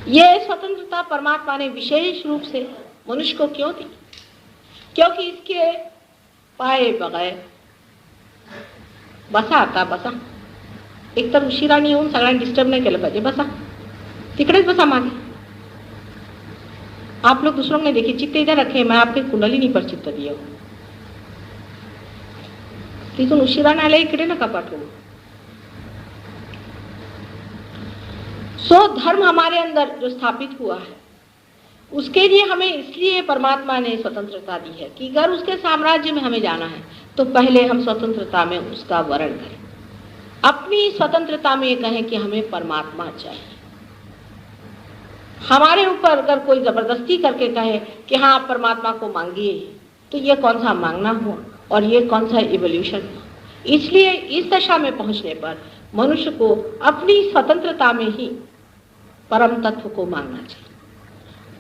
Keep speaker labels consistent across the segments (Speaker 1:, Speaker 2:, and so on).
Speaker 1: ये स्वतंत्रता परमात्मा ने विशेष रूप से मनुष्य को क्यों दी? क्योंकि इसके पाए बगैर बसा आता बसा एक तर उशिरा नाही येऊन सगळ्यांना डिस्टर्ब नाही केलं पाहिजे, बसा तिकडेच बसा मागे. आप लोग दूसरों ने देखिए, चित्त इधर रखे, मैं आपके कुंडलिनी पर चित्त दिए हूं. तिथून उशिरा नाही आला, इकडे नका पाठवू. सो धर्म हमारे अंदर जो स्थापित हुआ है उसके लिए हमें इसलिए परमात्मा ने स्वतंत्रता दी है कि अगर उसके साम्राज्य में हमें जाना है तो पहले हम स्वतंत्रता में उसका वर्ण करें. अपनी स्वतंत्रता में ये कहें कि हमें परमात्मा चाहिए. हमारे ऊपर अगर कोई जबरदस्ती करके कहे कि हाँ आप परमात्मा को मांगिए, तो ये कौन सा मांगना हुआ और ये कौन सा इवोल्यूशन हुआ. इसलिए इस दशा में पहुंचने पर मनुष्य को अपनी स्वतंत्रता में ही परम तत्व को मांगना चाहिए.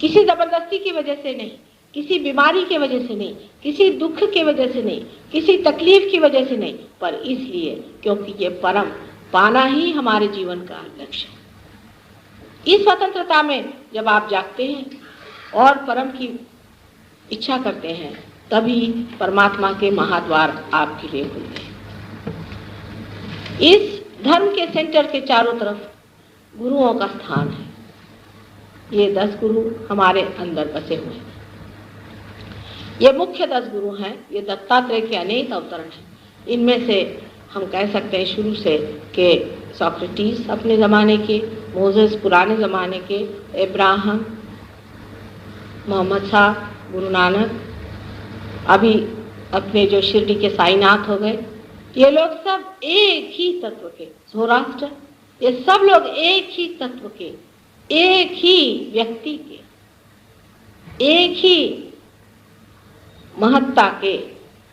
Speaker 1: किसी जबरदस्ती की वजह से नहीं, किसी बीमारी की वजह से नहीं, किसी दुख की वजह से नहीं, किसी तकलीफ की वजह से नहीं, पर इसलिए क्योंकि ये परम पाना ही हमारे जीवन का लक्ष्य है. इस स्वतंत्रता में जब आप जागते हैं और परम की इच्छा करते हैं, तभी परमात्मा के महाद्वार आपके लिए खुलते हैं. इस धर्म के सेंटर के चारों तरफ गुरुओं का स्थान है. ये 10 गुरु हमारे अंदर बसे हुए हैं. ये मुख्य 10 गुरु हैं. ये दत्तात्रेय के अनेक अवतरण हैं. इनमें से हम कह सकते हैं शुरू से कि सोक्रेटिस अपने ज़माने के, मोसेस पुराने ज़माने के, इब्राहिम, मोहम्मद साहब, गुरु नानक, अभी अपने जो शिरडी के साईनाथ हो गए, ये लोग सब एक ही तत्व के, ज़ोरास्ट्र, ये सब लोग एक ही तत्व के, एक ही व्यक्ति के, एक ही महत्ता के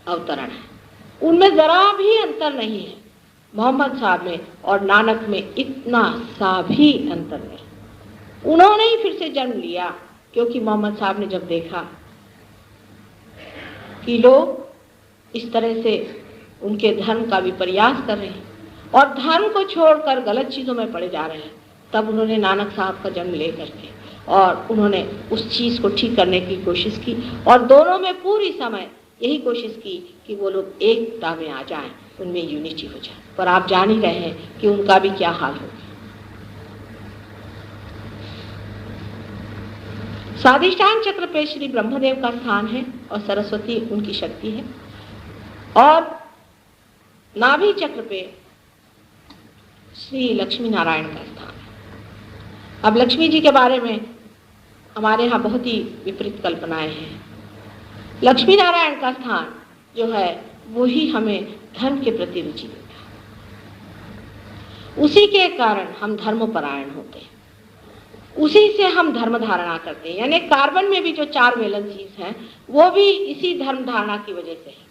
Speaker 1: अवतरण है. उनमें जरा भी अंतर नहीं है. मोहम्मद साहब में और नानक में इतना सा भी अंतर नहीं. उन्होंने ही फिर से जन्म लिया क्योंकि मोहम्मद साहब ने जब देखा कि लोग इस तरह से उनके धर्म का विपर्यास कर रहे हैं और धर्म को छोड़कर गलत चीज़ों में पड़े जा रहे हैं, तब उन्होंने नानक साहब का जन्म लेकर के और उन्होंने उस चीज़ को ठीक करने की कोशिश की और दोनों में पूरी समय यही कोशिश की कि वो लोग एकता में आ जाएं, उनमें यूनिटी हो जाए. पर आप जान ही रहे हैं कि उनका भी क्या हाल हो गया. स्वाधिष्ठान चक्र पे श्री ब्रह्मदेव का स्थान है और सरस्वती उनकी शक्ति है, और नाभि चक्र पे श्री लक्ष्मी नारायण का स्थान है. अब लक्ष्मी जी के बारे में हमारे यहाँ बहुत ही विपरीत कल्पनाएं हैं. लक्ष्मी नारायण का स्थान जो है वही हमें धर्म के प्रति रुचि देता है. उसी के कारण हम धर्मपरायण होते हैं, उसी से हम धर्म धारणा करते हैं. यानी कार्बन में भी जो 4 वैलेंसीज हैं वो भी इसी धर्म धारणा की वजह से है.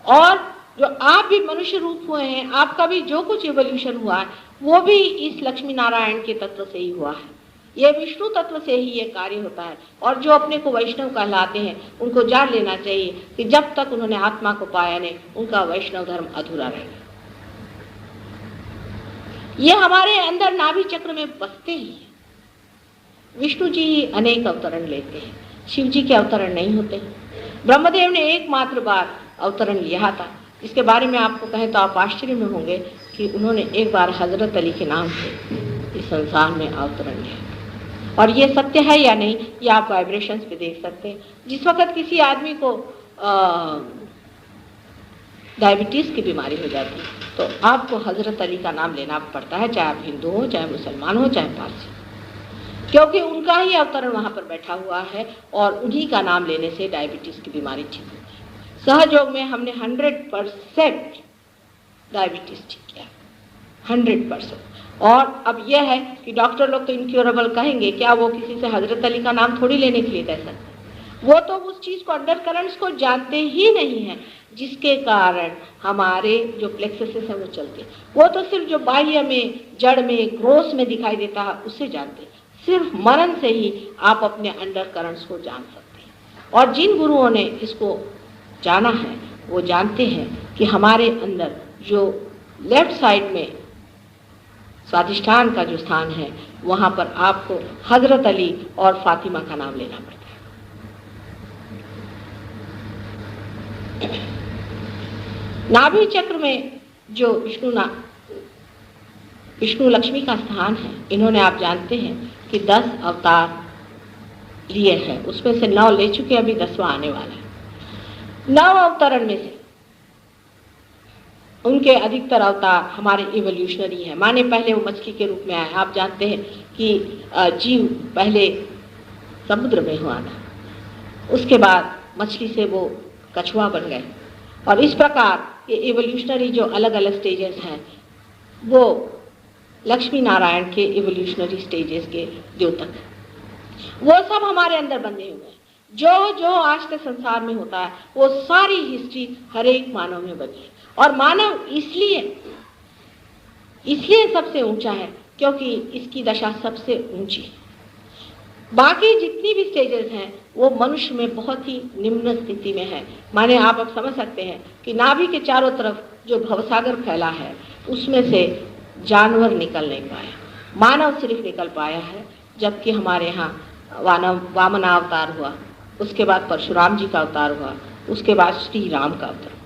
Speaker 1: और जो आप भी मनुष्य रूप हुए हैं, आपका भी जो कुछ इवोल्यूशन हुआ है वो भी इस लक्ष्मी नारायण के तत्व से ही हुआ है. ये विष्णु तत्व से ही ये कार्य होता है. और जो अपने को वैष्णव कहलाते हैं उनको जान लेना चाहिए कि जब तक उन्होंने आत्मा को पाया नहीं, उनका वैष्णव धर्म अधूरा रहेगा. ये हमारे अंदर नाभि चक्र में बसते ही हैं. विष्णु जी अनेक अवतरण लेते हैं, शिव जी के अवतरण नहीं होते. ब्रह्मदेव ने एकमात्र बार अवतरण लिया था, इसके बारे में आपको कहें तो आप आश्चर्य में होंगे कि उन्होंने एक बार हजरत अली के नाम से इस संसार में अवतरण लिया. और ये सत्य है या नहीं ये आप वाइब्रेशंस पे देख सकते हैं. जिस वक्त किसी आदमी को डायबिटीज़ की बीमारी हो जाती है तो आपको हजरत अली का नाम लेना पड़ता है, चाहे आप हिंदू हो, चाहे मुसलमान हो, चाहे पारसी, क्योंकि उनका ही अवतरण वहाँ पर बैठा हुआ है और उन्हीं का नाम लेने से डायबिटीज़ की बीमारी ठीक होती है. सहयोग में हमने 100% डायबिटीज़ ठीक किया, 100%. और अब यह है कि डॉक्टर लोग तो इनक्योरेबल कहेंगे, क्या वो किसी से हजरत अली का नाम थोड़ी लेने के लिए कह सकते हैं. वो तो उस चीज़ को, अंडर करंट्स को जानते ही नहीं है जिसके कारण हमारे जो प्लेक्ससेस है वो चलते. वो तो सिर्फ जो बाह्य में, जड़ में, ग्रोस में दिखाई देता है उससे जानते. सिर्फ मनन से ही आप अपने अंडर करंट्स को जान सकते हैं. और जिन गुरुओं ने इसको जाना है वो जानते हैं कि हमारे अंदर जो लेफ्ट साइड में स्वाधिष्ठान का जो स्थान है वहाँ पर आपको हजरत अली और फातिमा का नाम लेना पड़ता है। नाभि चक्र में जो विष्णु लक्ष्मी का स्थान है, इन्होंने आप जानते हैं कि 10 अवतार लिए हैं, उसमें से 9 ले चुके, अभी 10वां आने वाला है। 9 अवतरण में से उनके अधिकतर अवतार हमारे इवोल्यूशनरी हैं। माने पहले वो मछली के रूप में आए। आप जानते हैं कि जीव पहले समुद्र में हुआ था, उसके बाद मछली से वो कछुआ बन गए, और इस प्रकार ये इवोल्यूशनरी जो अलग अलग स्टेजेस हैं वो लक्ष्मी नारायण के इवोल्यूशनरी स्टेजेस के द्योतक हैं। वो सब हमारे अंदर बंधे हुए हैं। जो जो आज के संसार में होता है वो सारी हिस्ट्री हर एक मानव में बनी है, और मानव इसलिए सबसे ऊंचा है क्योंकि इसकी दशा सबसे ऊंची है। बाकी जितनी भी स्टेजेस हैं वो मनुष्य में बहुत ही निम्न स्थिति में है। माने आप अब समझ सकते हैं कि नाभि के चारों तरफ जो भवसागर फैला है उसमें से जानवर निकल नहीं पाया, मानव सिर्फ निकल पाया है। जबकि हमारे यहाँ वामनावतार हुआ, उसके बाद परशुराम जी का अवतार हुआ, उसके बाद श्री राम का अवतरण।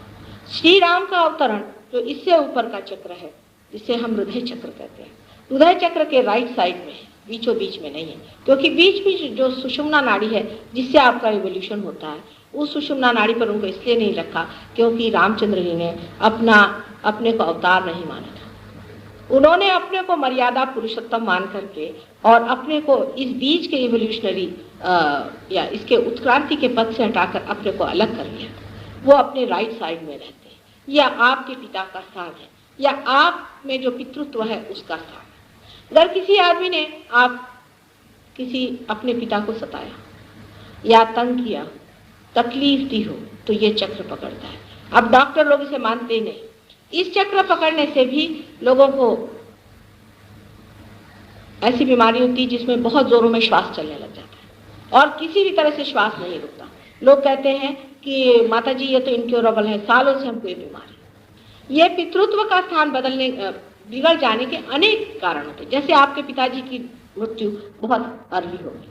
Speaker 1: श्री राम का अवतरण जो इससे ऊपर का चक्र है जिसे हम हृदय चक्र कहते हैं, हृदय चक्र के राइट साइड में है, बीचों बीच में नहीं है। क्योंकि बीच बीच जो सुषुम्ना नाड़ी है जिससे आपका इवोल्यूशन होता है, उस सुषुम्ना नाड़ी पर उनको इसलिए नहीं रखा क्योंकि रामचंद्र जी ने अपने को अवतार नहीं माना था। उन्होंने अपने को मर्यादा पुरुषोत्तम मान करके और अपने को इस बीच के इवोल्यूशनरी या इसके उत्क्रांति के पथ से हटाकर अपने को अलग कर लिया। वो अपने राइट साइड में रहते हैं। या आपके पिता का स्थान है, या आप में जो पितृत्व है उसका स्थान है। अगर किसी आदमी ने किसी अपने पिता को सताया या तंग किया, तकलीफ दी हो, तो ये चक्र पकड़ता है। अब डॉक्टर लोग इसे मानते ही नहीं। इस चक्र पकड़ने से भी लोगों को ऐसी बीमारी होती है जिसमें बहुत जोरों में श्वास चलने लग जाता है और किसी भी तरह से श्वास नहीं रुकता। लोग कहते हैं कि माता जी ये तो इनक्योरेबल है, सालों से हमको ये बीमारी। ये पितृत्व का स्थान बिगड़ जाने के अनेक कारण होते हैं। जैसे आपके पिताजी की मृत्यु बहुत अर्ली हो गई,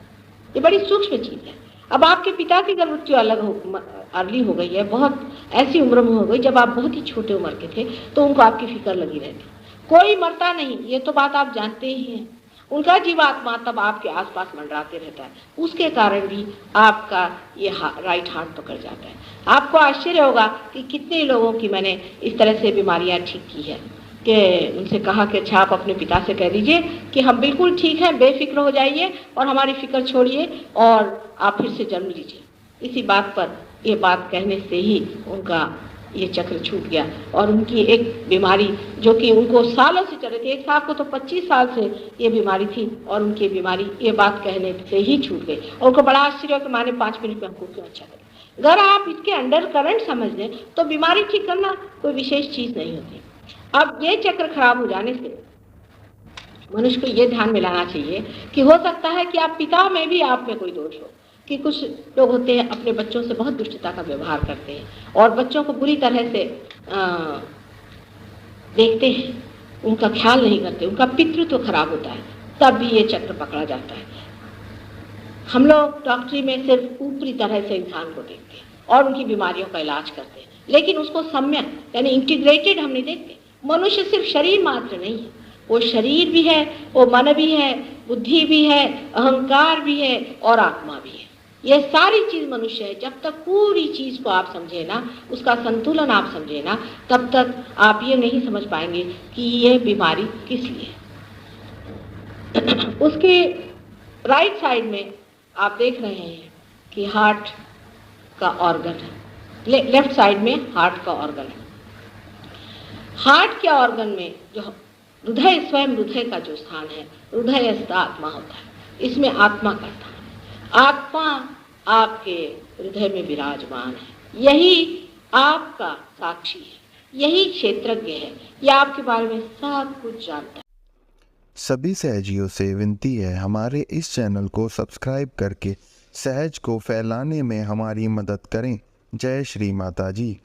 Speaker 1: ये बड़ी सूक्ष्म चीज है। अब आपके पिता की अगर मृत्यु अर्ली हो गई है, बहुत ऐसी उम्र में हो गई जब आप बहुत ही छोटे उम्र के थे, तो उनको आपकी फिक्र लगी रहती। कोई मरता नहीं, ये तो बात आप जानते ही हैं। उनका जीवात्मा तब आपके आसपास मंडराते रहता है, उसके कारण भी आपका ये राइट हार्ट पकड़ जाता है। आपको आश्चर्य होगा कि कितने लोगों की मैंने इस तरह से बीमारियां ठीक की है कि उनसे कहा कि अच्छा आप अपने पिता से कह दीजिए कि हम बिल्कुल ठीक हैं, बेफिक्र हो जाइए और हमारी फिक्र छोड़िए और आप फिर से जन्म लीजिए। इसी बात पर ये बात कहने से ही उनका ये चक्र छूट गया और उनकी एक बीमारी जो कि उनको सालों से चल रही थी, एक साहब को तो 25 साल से ये बीमारी थी और उनकी बीमारी ये बात कहने से ही छूट गई। और उनको बड़ा आश्चर्य कि माने 5 मिनट में हमको क्यों अच्छा लगे। अगर आप इसके अंडर करंट समझ लें तो बीमारी ठीक करना कोई विशेष चीज नहीं होती। अब ये चक्र खराब हो जाने से मनुष्य को ये ध्यान में लाना चाहिए कि हो सकता है कि आप पिता में भी आप में कोई दोष हो, कि कुछ लोग होते हैं अपने बच्चों से बहुत दुष्टता का व्यवहार करते हैं और बच्चों को बुरी तरह से देखते हैं, उनका ख्याल नहीं करते, उनका पितृत्व खराब होता है, तब भी ये चक्र पकड़ा जाता है। हम लोग डॉक्टरी में सिर्फ ऊपरी तरह से इंसान को देखते हैं और उनकी बीमारियों का इलाज करते हैं, लेकिन उसको सम्यक यानी इंटीग्रेटेड हम नहीं देखते। मनुष्य सिर्फ शरीर मात्र नहीं है, वो शरीर भी है, वो मन भी है, बुद्धि भी है, अहंकार भी है और आत्मा भी है। ये सारी चीज मनुष्य है। जब तक पूरी चीज को आप समझे ना, उसका संतुलन आप समझे ना, तब तक आप ये नहीं समझ पाएंगे कि ये बीमारी किस लिए है। उसके राइट साइड में आप देख रहे हैं कि हार्ट का ऑर्गन है, लेफ्ट साइड में हार्ट का ऑर्गन है। हार्ट के ऑर्गन में जो हृदय, स्वयं हृदय का जो स्थान है, हृदयस्थ आत्मा होता है, इसमें आत्मा का स्थान है। आत्मा आपके हृदय में विराजमान है, यही आपका साक्षी है, यही क्षेत्रज्ञ है, यह आपके बारे में सब कुछ जानता है।
Speaker 2: सभी सहजियों से विनती है, हमारे इस चैनल को सब्सक्राइब करके सहज को फैलाने में हमारी मदद करें। जय श्री माता जी।